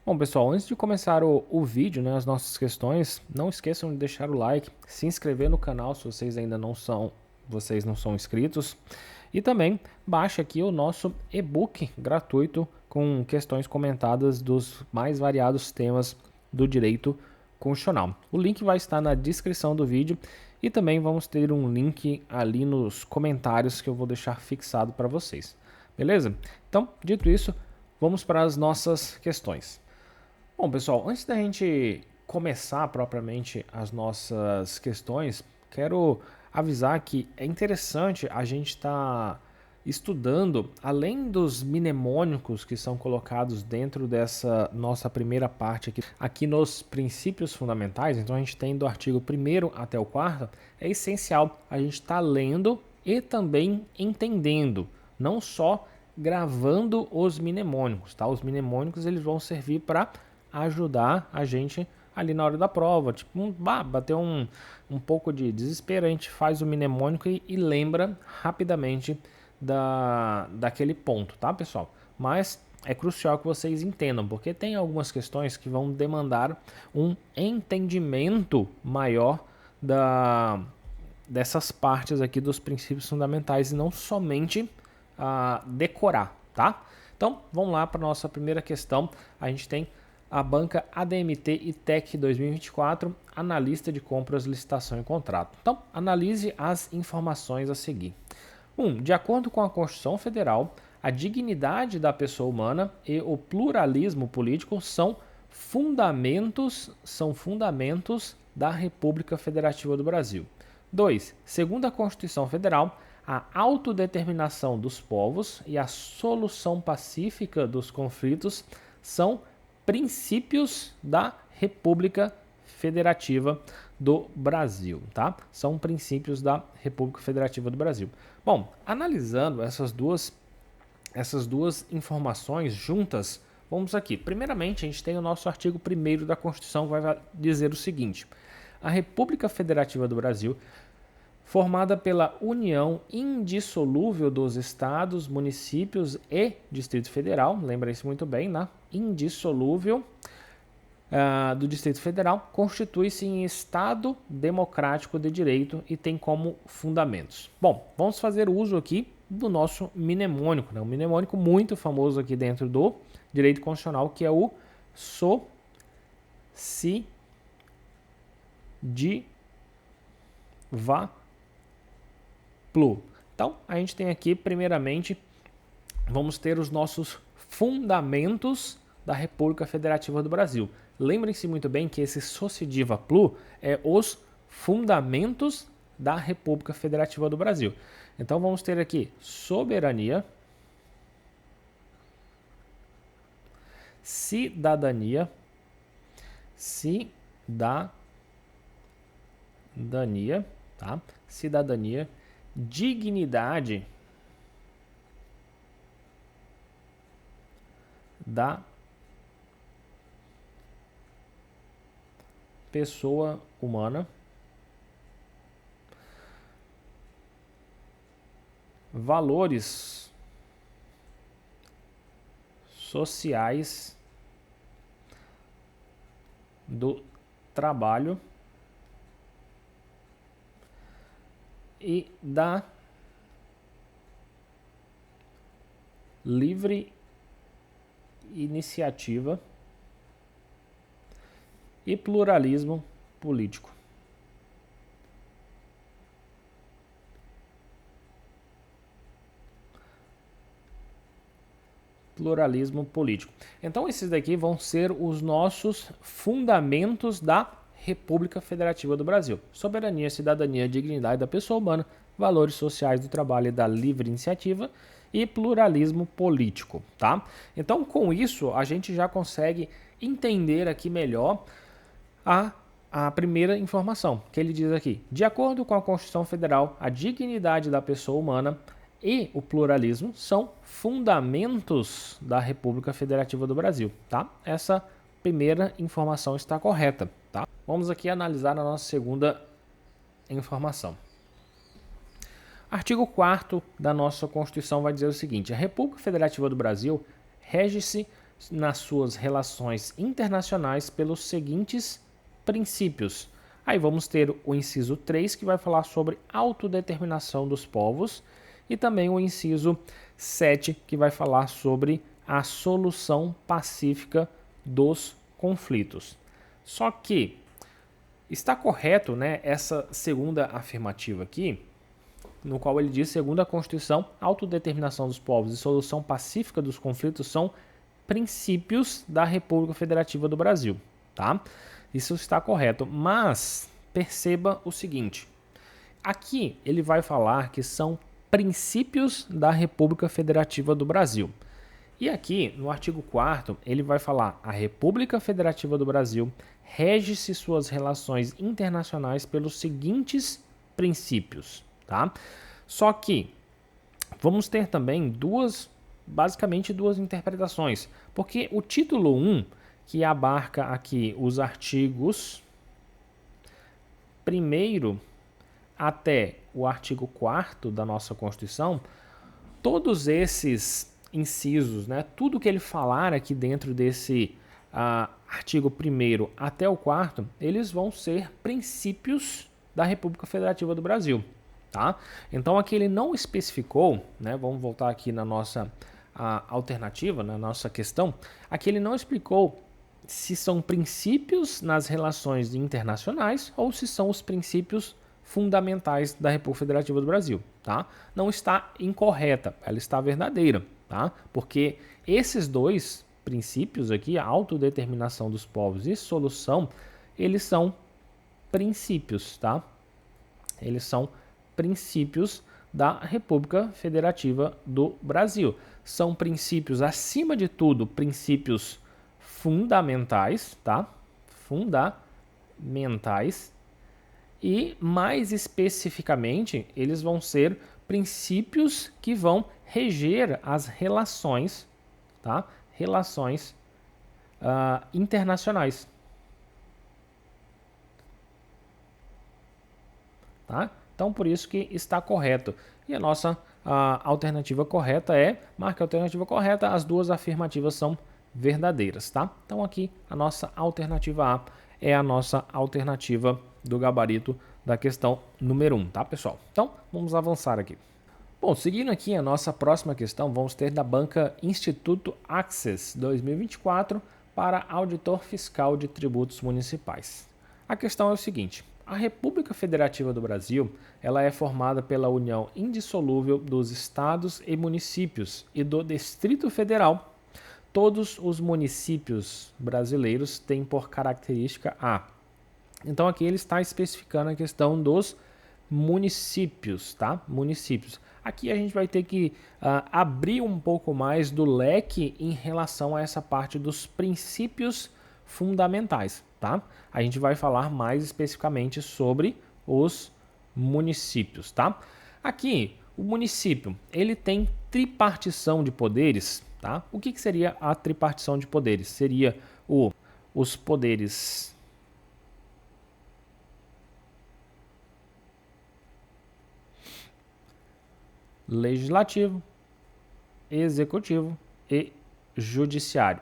Bom, pessoal, antes de começar o vídeo, né, as nossas questões, não esqueçam de deixar o like, se inscrever no canal se vocês ainda não são inscritos, e também baixe aqui o nosso e-book gratuito com questões comentadas dos mais variados temas do direito constitucional. O link vai estar na descrição do vídeo e também vamos ter um link ali nos comentários que eu vou deixar fixado para vocês. Beleza? Então, dito isso, vamos para as nossas questões. Bom, pessoal, antes da gente começar propriamente as nossas questões, quero avisar que é interessante a gente estar estudando, além dos mnemônicos que são colocados dentro dessa nossa primeira parte aqui nos princípios fundamentais. Então a gente tem do artigo 1º até o 4º, é essencial a gente estar lendo e também entendendo, não só gravando os mnemônicos, tá? Os mnemônicos eles vão servir para ajudar a gente ali na hora da prova, tipo, bater um pouco de desespero, a gente faz o mnemônico e lembra rapidamente daquele ponto, tá, pessoal? Mas é crucial que vocês entendam, porque tem algumas questões que vão demandar um entendimento maior dessas partes aqui dos princípios fundamentais e não somente decorar, tá? Então, vamos lá para a nossa primeira questão. A gente tem a banca ADMT e TEC 2024, analista de compras, licitação e contrato. Então, analise as informações a seguir. 1. De acordo com a Constituição Federal, a dignidade da pessoa humana e o pluralismo político são fundamentos da República Federativa do Brasil. 2. Segundo a Constituição Federal, a autodeterminação dos povos e a solução pacífica dos conflitos são princípios da República Federativa do Brasil, tá? São princípios da República Federativa do Brasil. Bom, analisando essas duas informações juntas, vamos aqui. Primeiramente, a gente tem o nosso artigo 1º da Constituição, que vai dizer o seguinte: a República Federativa do Brasil, formada pela união indissolúvel dos estados, municípios e Distrito Federal, lembrem-se muito bem, né? Indissolúvel do Distrito Federal, constitui-se em Estado democrático de direito e tem como fundamentos. Bom, vamos fazer uso aqui do nosso mnemônico, né? Um mnemônico muito famoso aqui dentro do direito constitucional, que é o so, si, di, va, plu. Então, a gente tem aqui, primeiramente, vamos ter os nossos fundamentos da República Federativa do Brasil. Lembrem-se muito bem que esse sociediva plu é os fundamentos da República Federativa do Brasil. Então, vamos ter aqui soberania, cidadania, tá? Cidadania, dignidade da pessoa humana, valores sociais do trabalho e da livre iniciativa e pluralismo político. Pluralismo político. Então, esses daqui vão ser os nossos fundamentos da República Federativa do Brasil: soberania, cidadania, dignidade da pessoa humana, valores sociais do trabalho e da livre iniciativa e pluralismo político, tá? Então, com isso, a gente já consegue entender aqui melhor a primeira informação, que ele diz aqui: de acordo com a Constituição Federal, a dignidade da pessoa humana e o pluralismo são fundamentos da República Federativa do Brasil, tá? Essa primeira informação está correta, tá? Vamos aqui analisar a nossa segunda informação. Artigo 4º da nossa Constituição vai dizer o seguinte: a República Federativa do Brasil rege-se nas suas relações internacionais pelos seguintes princípios. Aí vamos ter o inciso 3, que vai falar sobre autodeterminação dos povos, e também o inciso 7, que vai falar sobre a solução pacífica dos conflitos. Só que está correto, né, essa segunda afirmativa aqui, no qual ele diz, segundo a Constituição, autodeterminação dos povos e solução pacífica dos conflitos são princípios da República Federativa do Brasil, tá? Isso está correto, mas perceba o seguinte, aqui ele vai falar que são princípios da República Federativa do Brasil. E aqui, no artigo 4º, ele vai falar: a República Federativa do Brasil rege-se suas relações internacionais pelos seguintes princípios, tá? Só que vamos ter também basicamente duas interpretações, porque o título 1, que abarca aqui os artigos 1º até o artigo 4º da nossa Constituição, todos esses incisos, né, tudo que ele falar aqui dentro desse artigo 1º até o 4º, eles vão ser princípios da República Federativa do Brasil, tá? Então aqui ele não especificou, né, vamos voltar aqui na nossa alternativa, na nossa questão, aqui ele não explicou se são princípios nas relações internacionais ou se são os princípios fundamentais da República Federativa do Brasil, tá? Não está incorreta, ela está verdadeira, tá? Porque esses dois princípios aqui, a autodeterminação dos povos e solução, eles são princípios, tá? Eles são princípios da República Federativa do Brasil. São princípios, acima de tudo, princípios fundamentais, tá? Fundamentais. E, mais especificamente, eles vão ser princípios que vão reger as relações, tá? Relações internacionais. Tá? Então, por isso que está correto. E a nossa alternativa correta marque a alternativa correta, as duas afirmativas são verdadeiras, tá? Então, aqui, a nossa alternativa A é a nossa alternativa do gabarito da questão número 1, tá, pessoal? Então, vamos avançar aqui. Bom, seguindo aqui a nossa próxima questão, vamos ter da banca Instituto Access 2024 para auditor fiscal de tributos municipais. A questão é o seguinte: a República Federativa do Brasil, ela é formada pela união indissolúvel dos estados e municípios e do Distrito Federal. Todos os municípios brasileiros têm por característica a. Então aqui ele está especificando a questão dos municípios, tá? Municípios. Aqui a gente vai ter que abrir um pouco mais do leque em relação a essa parte dos princípios fundamentais, tá? A gente vai falar mais especificamente sobre os municípios, tá? Aqui, o município, ele tem tripartição de poderes, tá? O que seria a tripartição de poderes? Seria os poderes legislativo, executivo e judiciário.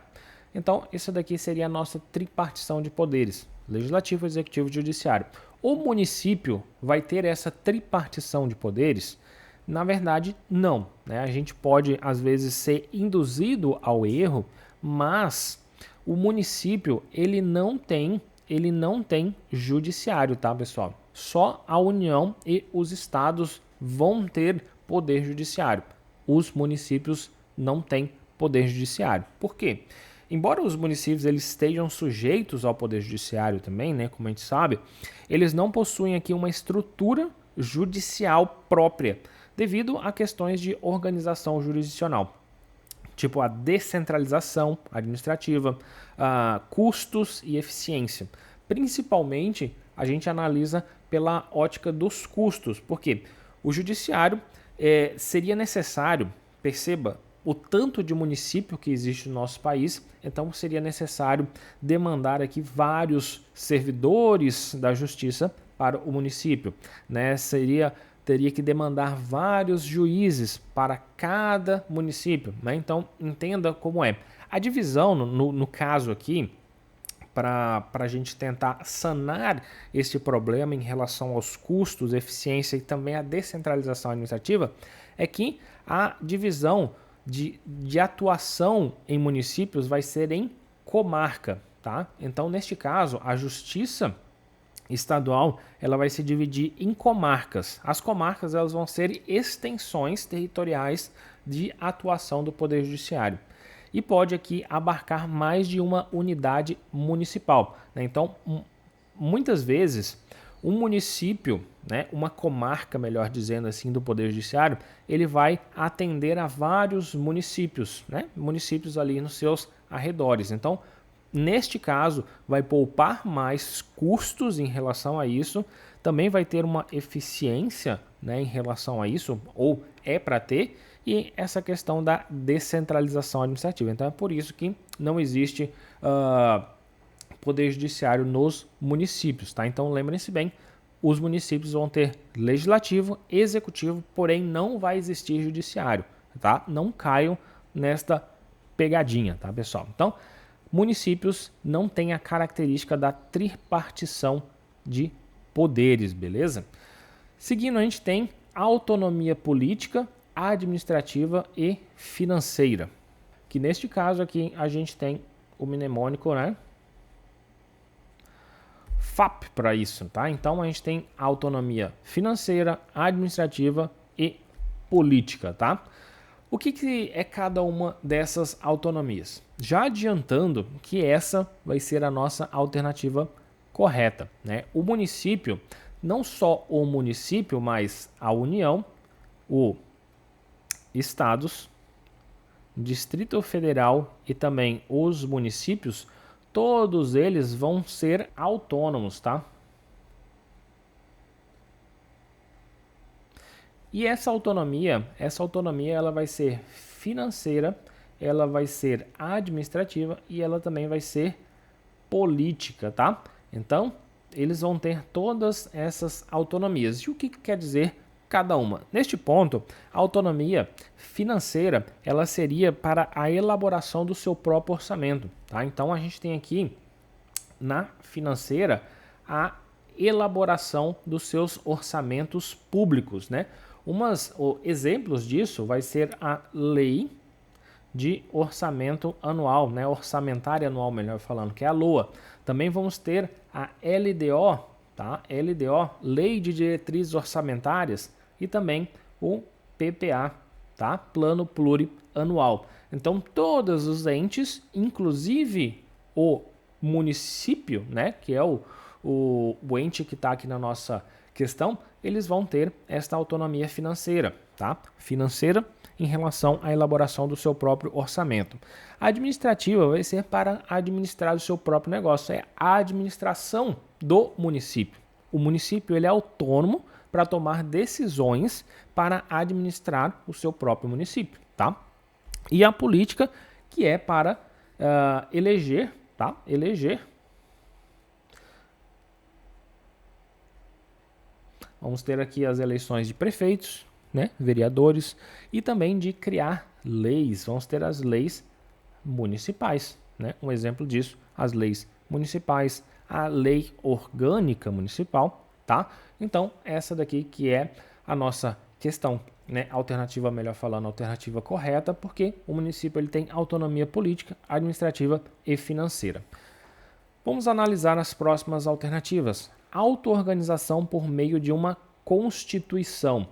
Então, isso daqui seria a nossa tripartição de poderes, legislativo, executivo e judiciário. O município vai ter essa tripartição de poderes? Na verdade, não, né? A gente pode, às vezes, ser induzido ao erro, mas o município, ele não tem judiciário, tá, pessoal? Só a União e os estados vão ter poder judiciário. Os municípios não têm poder judiciário. Por quê? Embora os municípios eles estejam sujeitos ao poder judiciário também, né, como a gente sabe, eles não possuem aqui uma estrutura judicial própria, devido a questões de organização jurisdicional, tipo a descentralização administrativa, custos e eficiência. Principalmente, a gente analisa pela ótica dos custos, porque o judiciário seria necessário, perceba, o tanto de município que existe no nosso país, então seria necessário demandar aqui vários servidores da justiça para o município, né? Teria que demandar vários juízes para cada município, né? Então entenda como é. A divisão, no caso aqui, para a gente tentar sanar esse problema em relação aos custos, eficiência e também a descentralização administrativa, é que a divisão de atuação em municípios vai ser em comarca, tá? Então, neste caso, a justiça estadual ela vai se dividir em comarcas. As comarcas elas vão ser extensões territoriais de atuação do Poder Judiciário e pode aqui abarcar mais de uma unidade municipal, né? Então, muitas vezes, um município, né, uma comarca, melhor dizendo assim, do Poder Judiciário, ele vai atender a vários municípios, né, municípios ali nos seus arredores. Então, neste caso, vai poupar mais custos em relação a isso, também vai ter uma eficiência, né, em relação a isso, ou é para ter, e essa questão da descentralização administrativa. Então é por isso que não existe poder judiciário nos municípios, tá? Então lembrem-se bem, os municípios vão ter legislativo, executivo, porém não vai existir judiciário, tá? Não caiam nesta pegadinha, tá, pessoal? Então, municípios não têm a característica da tripartição de poderes, beleza? Seguindo, a gente tem autonomia política, administrativa e financeira, que neste caso aqui a gente tem o mnemônico, né? FAP para isso, tá? Então a gente tem autonomia financeira, administrativa e política, tá? O que é cada uma dessas autonomias? Já adiantando que essa vai ser a nossa alternativa correta, né? O município, não só o município, mas a União, o estados, Distrito Federal e também os municípios, todos eles vão ser autônomos, tá? E essa autonomia ela vai ser financeira, ela vai ser administrativa e ela também vai ser política, tá? Então, eles vão ter todas essas autonomias. E o que quer dizer cada uma? Neste ponto, a autonomia financeira, ela seria para a elaboração do seu próprio orçamento, tá? Então, a gente tem aqui na financeira a elaboração dos seus orçamentos públicos, né? Exemplos disso vai ser a lei de orçamento anual, né? Orçamentária anual, melhor falando, que é a LOA. Também vamos ter a LDO, tá? LDO, Lei de Diretrizes Orçamentárias, e também o PPA, tá? Plano Plurianual. Então, todos os entes, inclusive o município, né? Que é o ente que está aqui na nossa questão, eles vão ter esta autonomia financeira, tá? Financeira em relação à elaboração do seu próprio orçamento. A administrativa vai ser para administrar o seu próprio negócio, é a administração do município. O município ele é autônomo para tomar decisões para administrar o seu próprio município, tá? E a política, que é para eleger, tá? Vamos ter aqui as eleições de prefeitos, né, vereadores, e também de criar leis. Vamos ter as leis municipais, né? Um exemplo disso, as leis municipais, a lei orgânica municipal, tá? Então, essa daqui que é a nossa questão, né, alternativa, melhor falando, alternativa correta, porque o município ele tem autonomia política, administrativa e financeira. Vamos analisar as próximas alternativas. Auto-organização por meio de uma constituição.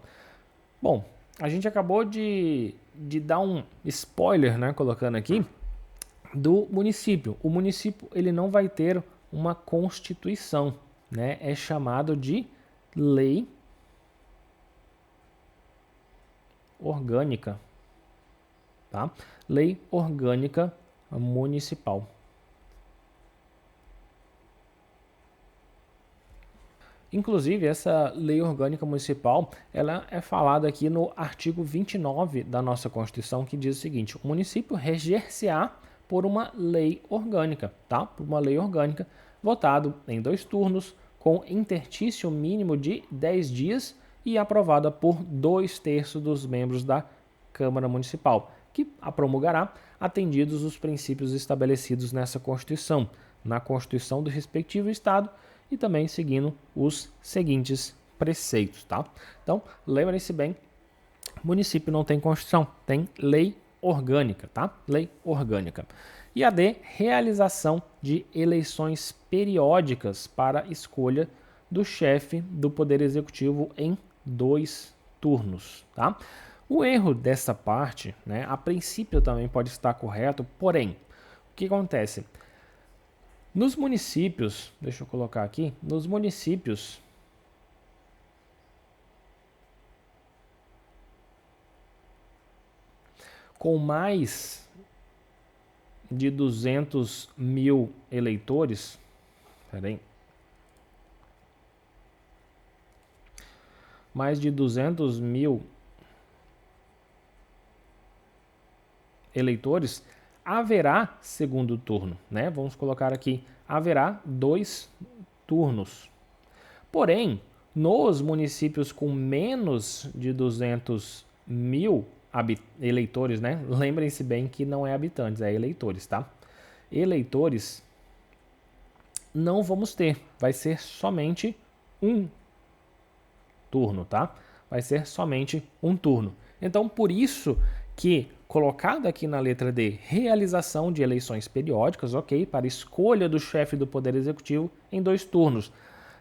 Bom, a gente acabou de dar um spoiler, né, colocando aqui, do município. O município ele não vai ter uma constituição, né? É chamado de lei orgânica, tá? Lei orgânica municipal. Inclusive, essa lei orgânica municipal, ela é falada aqui no artigo 29 da nossa Constituição, que diz o seguinte: o município reger-se-á por uma lei orgânica, tá? Por uma lei orgânica, votado em 2 turnos, com interstício mínimo de 10 dias e aprovada por 2/3 dos membros da Câmara Municipal. que a promulgará, atendidos os princípios estabelecidos nessa Constituição, na Constituição do respectivo Estado e também seguindo os seguintes preceitos, tá? Então, lembrem-se bem, município não tem Constituição, tem lei orgânica, tá? Lei orgânica. E a D, realização de eleições periódicas para escolha do chefe do Poder Executivo em 2 turnos, tá? O erro dessa parte, né, a princípio também pode estar correto, porém, o que acontece? Nos municípios, deixa eu colocar aqui, nos municípios com mais de 200 mil eleitores, peraí, mais de 200 mil eleitores, haverá segundo turno, né? Vamos colocar aqui, haverá 2 turnos. Porém, nos municípios com menos de 200 mil eleitores, né? Lembrem-se bem que não é habitantes, é eleitores, tá? Eleitores, não vamos ter, vai ser somente um turno, tá? Vai ser somente um turno. Então, por isso que, colocado aqui na letra D, realização de eleições periódicas, ok, para escolha do chefe do Poder Executivo em 2 turnos.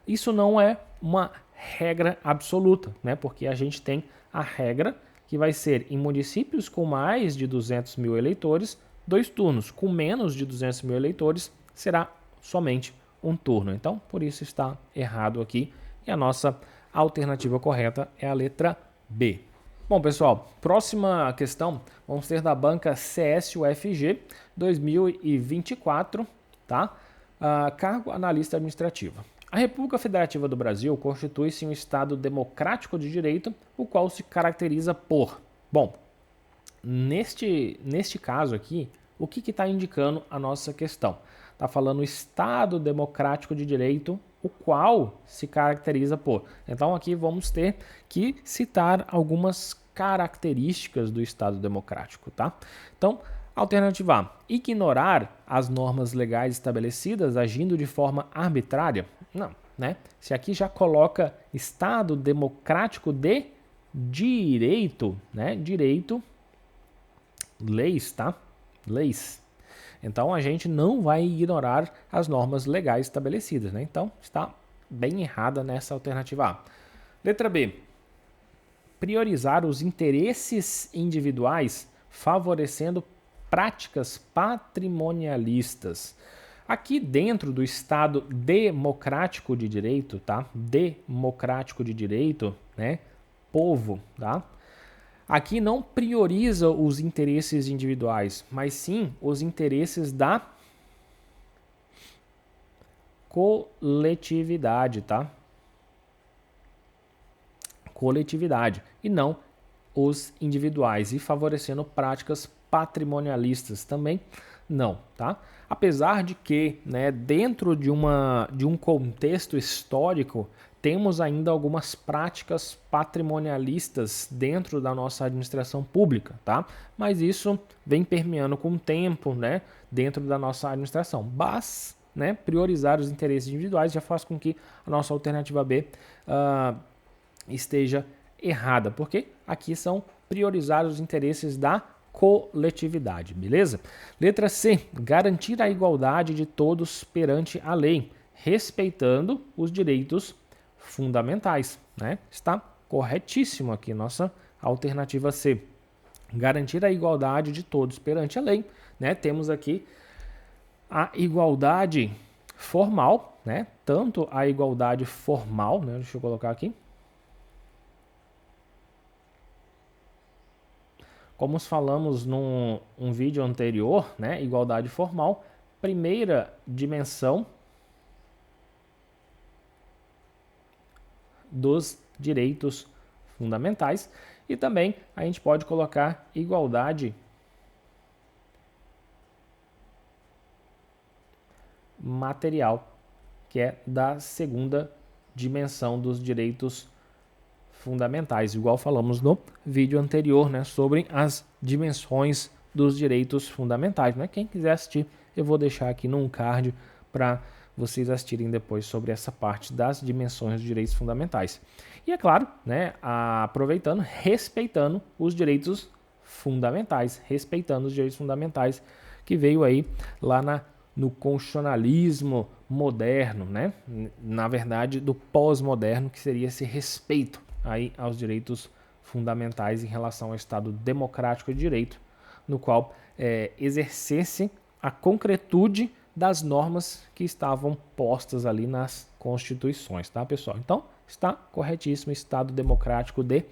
Isso não é uma regra absoluta, né? Porque a gente tem a regra que vai ser em municípios com mais de 200 mil eleitores, 2 turnos. Com menos de 200 mil eleitores, será somente um turno. Então, por isso está errado aqui. E a nossa alternativa correta é a letra B. Bom, pessoal, próxima questão vamos ter da banca CSUFG 2024, tá? Cargo analista administrativa. A República Federativa do Brasil constitui-se um Estado democrático de direito, o qual se caracteriza por... Bom, neste caso aqui, o que está indicando a nossa questão? Está falando Estado democrático de direito, o qual se caracteriza por... Então aqui vamos ter que citar algumas características do Estado democrático, tá? Então, alternativa A, ignorar as normas legais estabelecidas agindo de forma arbitrária. Não, né? Se aqui já coloca Estado democrático de direito, né? Direito, leis, tá? Leis. Então a gente não vai ignorar as normas legais estabelecidas, né? Então está bem errada nessa alternativa A. Letra B. Priorizar os interesses individuais favorecendo práticas patrimonialistas. Aqui dentro do Estado democrático de direito, tá? Democrático de direito, né? Povo, tá? Aqui não prioriza os interesses individuais, mas sim os interesses da coletividade, tá? Coletividade e não os individuais, e favorecendo práticas patrimonialistas também não, tá? Apesar de que, né, dentro de um contexto histórico, temos ainda algumas práticas patrimonialistas dentro da nossa administração pública, tá? Mas isso vem permeando com o tempo, né, dentro da nossa administração. Mas, né, priorizar os interesses individuais já faz com que a nossa alternativa B esteja errada, porque aqui são priorizar os interesses da coletividade, beleza? Letra C, garantir a igualdade de todos perante a lei, respeitando os direitos fundamentais, né? Está corretíssimo aqui nossa alternativa C. Garantir a igualdade de todos perante a lei, né? Temos aqui a igualdade formal, né? Tanto a igualdade formal, né? Deixa eu colocar aqui. Como falamos num vídeo anterior, né? Igualdade formal, primeira dimensão dos direitos fundamentais, e também a gente pode colocar igualdade material, que é da segunda dimensão dos direitos fundamentais, igual falamos no vídeo anterior, né, sobre as dimensões dos direitos fundamentais, né? Quem quiser assistir, eu vou deixar aqui num card para vocês assistirem depois sobre essa parte das dimensões dos direitos fundamentais. E é claro, né, aproveitando, respeitando os direitos fundamentais, respeitando os direitos fundamentais que veio aí lá no constitucionalismo moderno, né? Na verdade, do pós-moderno, que seria esse respeito aí aos direitos fundamentais em relação ao Estado democrático de direito, no qual exercesse a concretude das normas que estavam postas ali nas constituições, tá, pessoal? Então, está corretíssimo, Estado democrático de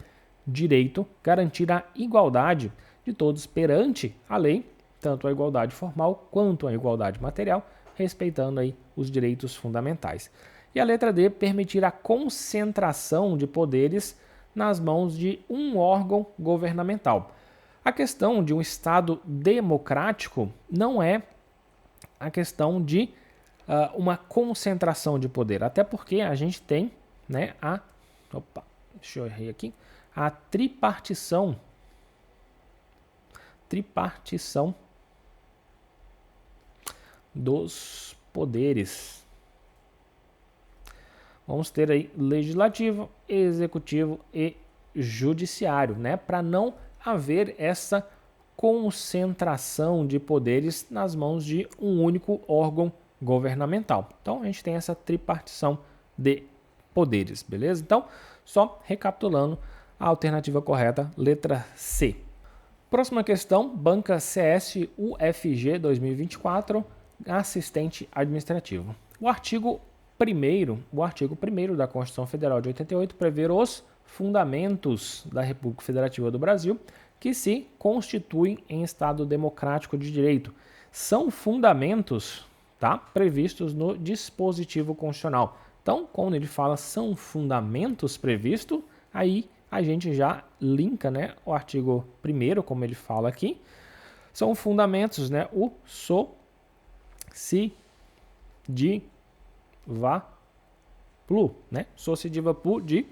direito, garantir a igualdade de todos perante a lei, tanto a igualdade formal quanto a igualdade material, respeitando aí os direitos fundamentais. E a letra D, permitir a concentração de poderes nas mãos de um órgão governamental. A questão de um Estado democrático não é a questão de uma concentração de poder, até porque a gente tem, né, deixa eu errar aqui, a tripartição dos poderes. Vamos ter aí legislativo, executivo e judiciário, né, para não haver essa concentração de poderes nas mãos de um único órgão governamental. Então, a gente tem essa tripartição de poderes, beleza? Então, só recapitulando, a alternativa correta, letra C. Próxima questão, banca CS UFG 2024, assistente administrativo. O artigo 1º da Constituição Federal de 88 prevê os fundamentos da República Federativa do Brasil, que se constituem em Estado democrático de direito. São fundamentos, tá, previstos no dispositivo constitucional. Então, quando ele fala são fundamentos previstos, aí a gente já linka, né, o artigo 1º, como ele fala aqui. São fundamentos, né, o SOCIDIVAPLU, né, SOCIDIVAPLU de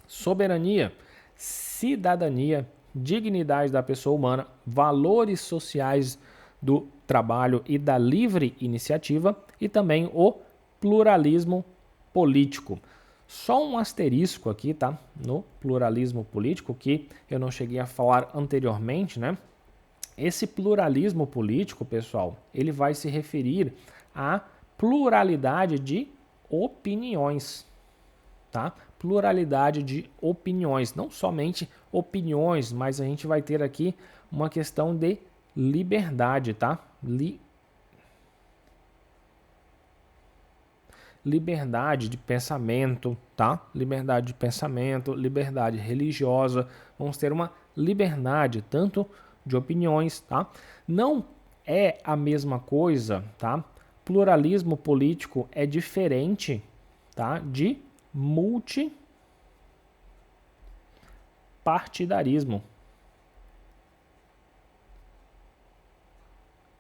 soberania, cidadania, dignidade da pessoa humana, valores sociais do trabalho e da livre iniciativa e também o pluralismo político. Só um asterisco aqui, tá? No pluralismo político, que eu não cheguei a falar anteriormente, né? Esse pluralismo político, pessoal, ele vai se referir à pluralidade de opiniões, tá? Pluralidade de opiniões, não somente opiniões, mas a gente vai ter aqui uma questão de liberdade, tá? Liberdade de pensamento, tá? Liberdade de pensamento, liberdade religiosa. Vamos ter uma liberdade tanto de opiniões, tá? Não é a mesma coisa, tá? Pluralismo político é diferente, tá? De multipartidarismo,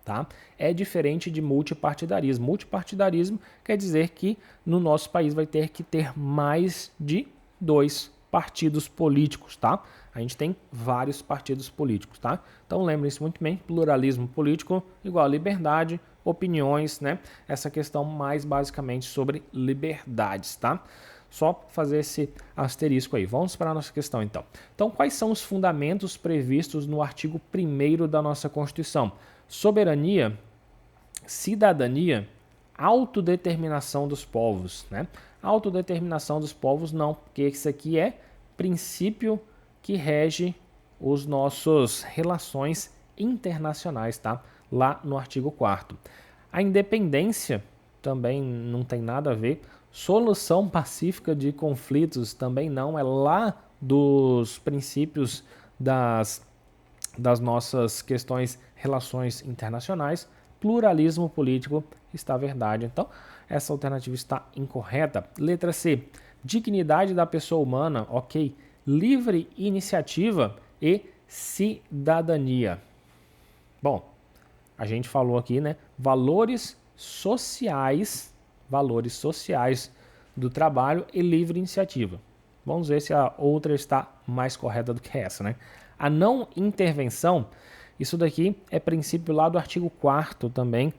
tá? É diferente de multipartidarismo. Multipartidarismo quer dizer que no nosso país vai ter que ter mais de 2 partidos políticos, tá? A gente tem vários partidos políticos, tá? Então lembrem-se muito bem, pluralismo político igual a liberdade, opiniões, né? Essa questão mais basicamente sobre liberdades, tá? Só fazer esse asterisco aí. Vamos para a nossa questão então. Então, quais são os fundamentos previstos no artigo 1º da nossa Constituição? Soberania, cidadania, autodeterminação dos povos, né? Autodeterminação dos povos não, porque isso aqui é princípio que rege os nossos relações internacionais, tá? Lá no artigo 4º. A independência também não tem nada a ver. Solução pacífica de conflitos também não, é lá dos princípios das nossas questões, relações internacionais. Pluralismo político está verdade. Então, essa alternativa está incorreta. Letra C, dignidade da pessoa humana, ok. Livre iniciativa e cidadania. Bom, a gente falou aqui, né? Valores sociais do trabalho e livre iniciativa. Vamos ver se a outra está mais correta do que essa, né? A não intervenção, isso daqui é princípio lá do artigo 4º também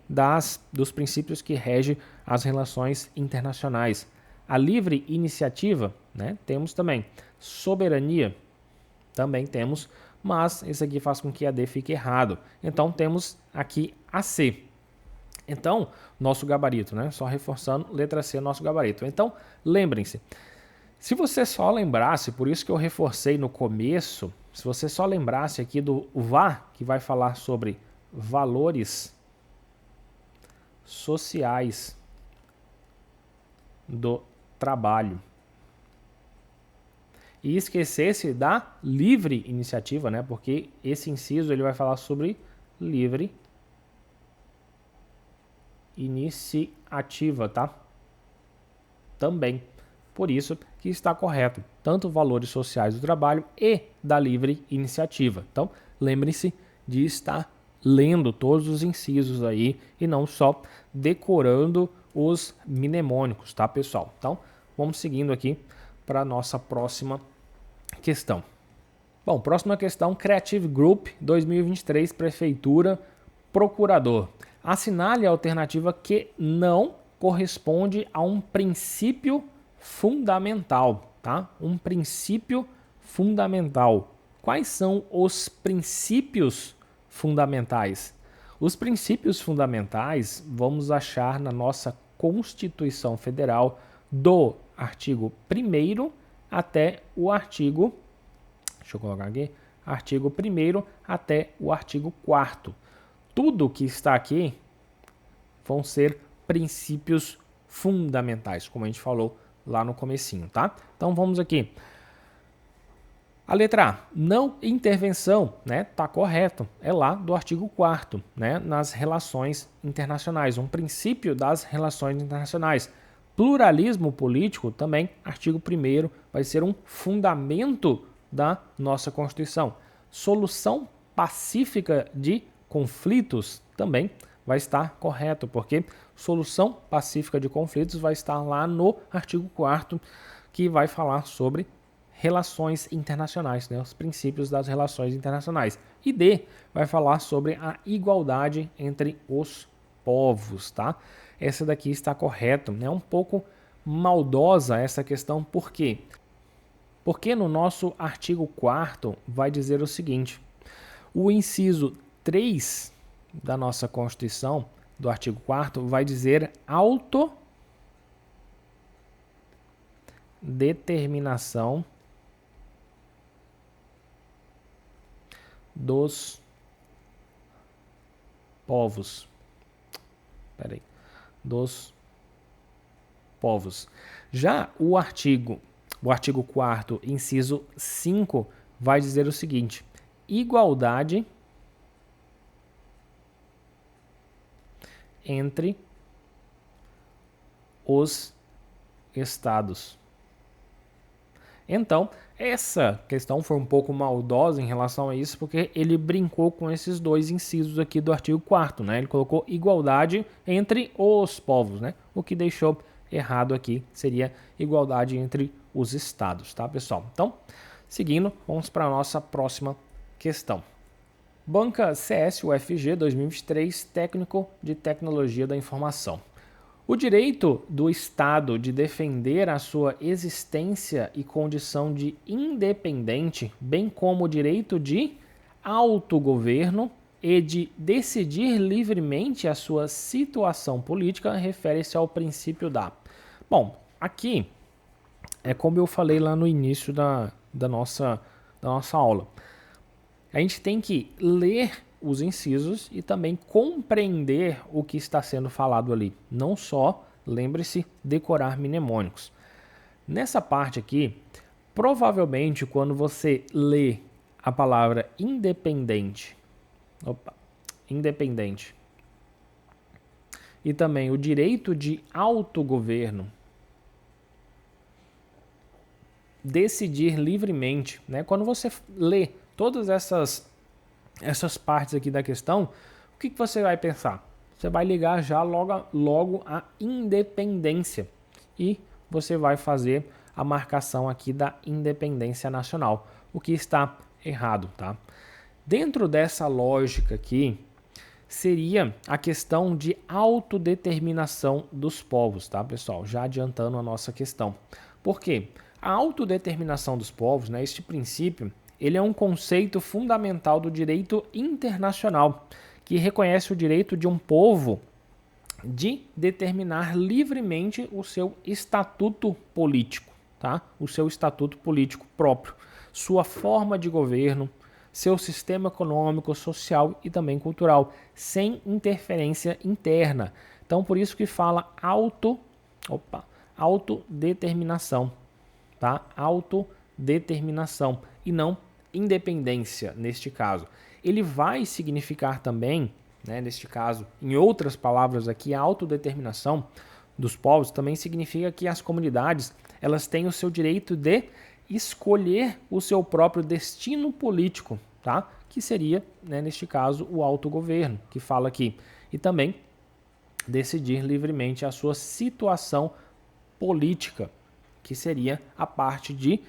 dos princípios que regem as relações internacionais. A livre iniciativa, né? Temos também. Soberania, também temos, mas esse aqui faz com que a D fique errado. Então temos aqui a C. Então, nosso gabarito, né? Só reforçando, letra C, nosso gabarito. Então, lembrem-se, se você só lembrasse, por isso que eu reforcei no começo, se você só lembrasse aqui do VA, que vai falar sobre valores sociais do trabalho, e esquecesse da livre iniciativa, né? Porque esse inciso ele vai falar sobre livre iniciativa, tá? Também. Por isso que está correto, tanto valores sociais do trabalho e da livre iniciativa. Então, lembre-se de estar lendo todos os incisos aí e não só decorando os mnemônicos, tá, pessoal? Então, vamos seguindo aqui para a nossa próxima questão. Bom, próxima questão, Creative Group 2023, Prefeitura, Procurador. Assinale a alternativa que não corresponde a um princípio fundamental, tá? Um princípio fundamental. Quais são os princípios fundamentais? Os princípios fundamentais vamos achar na nossa Constituição Federal do artigo 1º até o artigo, deixa eu colocar aqui, artigo 1º até o artigo 4º. Tudo que está aqui vão ser princípios fundamentais, como a gente falou lá no comecinho, tá? Então vamos aqui. A letra A, não intervenção, né? Tá correto. É lá do artigo 4º, né? Nas relações internacionais, um princípio das relações internacionais. Pluralismo político também, artigo 1º, vai ser um fundamento da nossa Constituição. Solução pacífica de conflitos também vai estar correto, porque solução pacífica de conflitos vai estar lá no artigo 4º, que vai falar sobre relações internacionais, né? Os princípios das relações internacionais. E D vai falar sobre a igualdade entre os povos, tá? Essa daqui está correta, é um pouco maldosa essa questão, por quê? Porque no nosso artigo 4º vai dizer o seguinte: o inciso 3 da nossa Constituição, do artigo 4º, vai dizer autodeterminação dos povos. Dos povos. Já o artigo 4º, inciso 5, vai dizer o seguinte: igualdade entre os estados. Então, essa questão foi um pouco maldosa em relação a isso, porque ele brincou com esses dois incisos aqui do artigo 4º, né? Ele colocou igualdade entre os povos, né? O que deixou errado aqui seria igualdade entre os estados, tá, pessoal? Então, seguindo, vamos para a nossa próxima questão. Banca CS UFG 2023, técnico de tecnologia da informação. O direito do Estado de defender a sua existência e condição de independente, bem como o direito de autogoverno e de decidir livremente a sua situação política, refere-se ao princípio da... Bom, aqui é como eu falei lá no início da nossa aula. A gente tem que ler os incisos e também compreender o que está sendo falado ali. Não só, lembre-se, decorar mnemônicos. Nessa parte aqui, provavelmente quando você lê a palavra independente, e também o direito de autogoverno, decidir livremente, né? Quando você lê todas essas partes aqui da questão, o que você vai pensar? Você vai ligar já logo a independência e você vai fazer a marcação aqui da independência nacional, o que está errado, tá? Dentro dessa lógica aqui, seria a questão de autodeterminação dos povos, tá, pessoal? Já adiantando a nossa questão. Por quê? A autodeterminação dos povos, né, este princípio, ele é um conceito fundamental do direito internacional, que reconhece o direito de um povo de determinar livremente o seu estatuto político, tá? O seu estatuto político próprio, sua forma de governo, seu sistema econômico, social e também cultural, sem interferência interna. Então, por isso que fala autodeterminação, tá? Autodeterminação e não independência, neste caso. Ele vai significar também, né, neste caso, em outras palavras aqui, a autodeterminação dos povos também significa que as comunidades, elas têm o seu direito de escolher o seu próprio destino político, tá? Que seria, né, neste caso, o autogoverno, que fala aqui. E também decidir livremente a sua situação política, que seria a parte de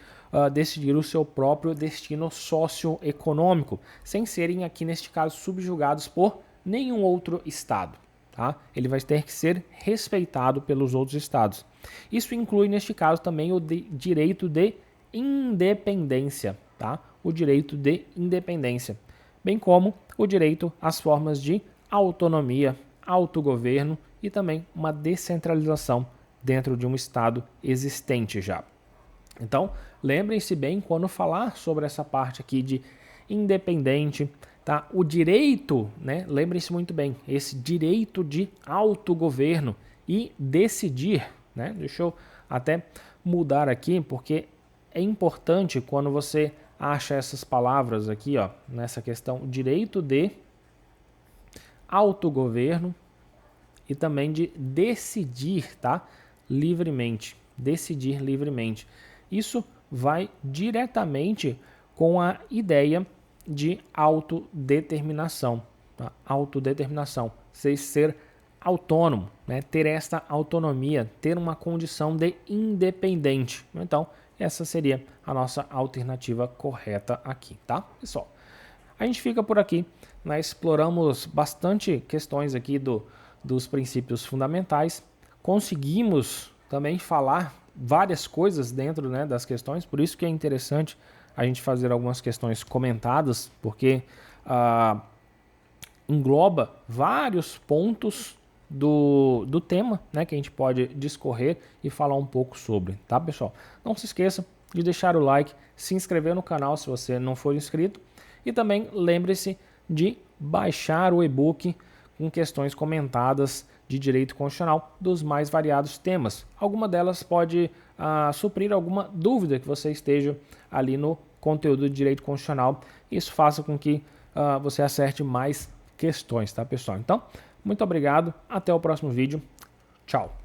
decidir o seu próprio destino socioeconômico, sem serem aqui, neste caso, subjugados por nenhum outro estado. Tá? Ele vai ter que ser respeitado pelos outros estados. Isso inclui, neste caso, também o direito de independência, tá? O direito de independência, bem como o direito às formas de autonomia, autogoverno e também uma descentralização dentro de um estado existente já. Então, lembrem-se bem quando falar sobre essa parte aqui de independente, tá? O direito, né? Lembrem-se muito bem, esse direito de autogoverno e decidir, né? Deixa eu até mudar aqui, porque é importante quando você acha essas palavras aqui, ó, nessa questão, direito de autogoverno e também de decidir, tá? Livremente, decidir livremente. Isso vai diretamente com a ideia de autodeterminação, tá? Autodeterminação, ser autônomo, né? Ter esta autonomia, ter uma condição de independente. Então, essa seria a nossa alternativa correta aqui, tá, pessoal? A gente fica por aqui, nós exploramos bastante questões aqui dos princípios fundamentais, conseguimos também falar várias coisas dentro, né, das questões, por isso que é interessante a gente fazer algumas questões comentadas, porque engloba vários pontos do tema, né, que a gente pode discorrer e falar um pouco sobre, tá, pessoal? Não se esqueça de deixar o like, se inscrever no canal se você não for inscrito e também lembre-se de baixar o e-book com questões comentadas de direito constitucional dos mais variados temas. Alguma delas pode suprir alguma dúvida que você esteja ali no conteúdo de direito constitucional. Isso faça com que você acerte mais questões, tá, pessoal? Então, muito obrigado, até o próximo vídeo. Tchau.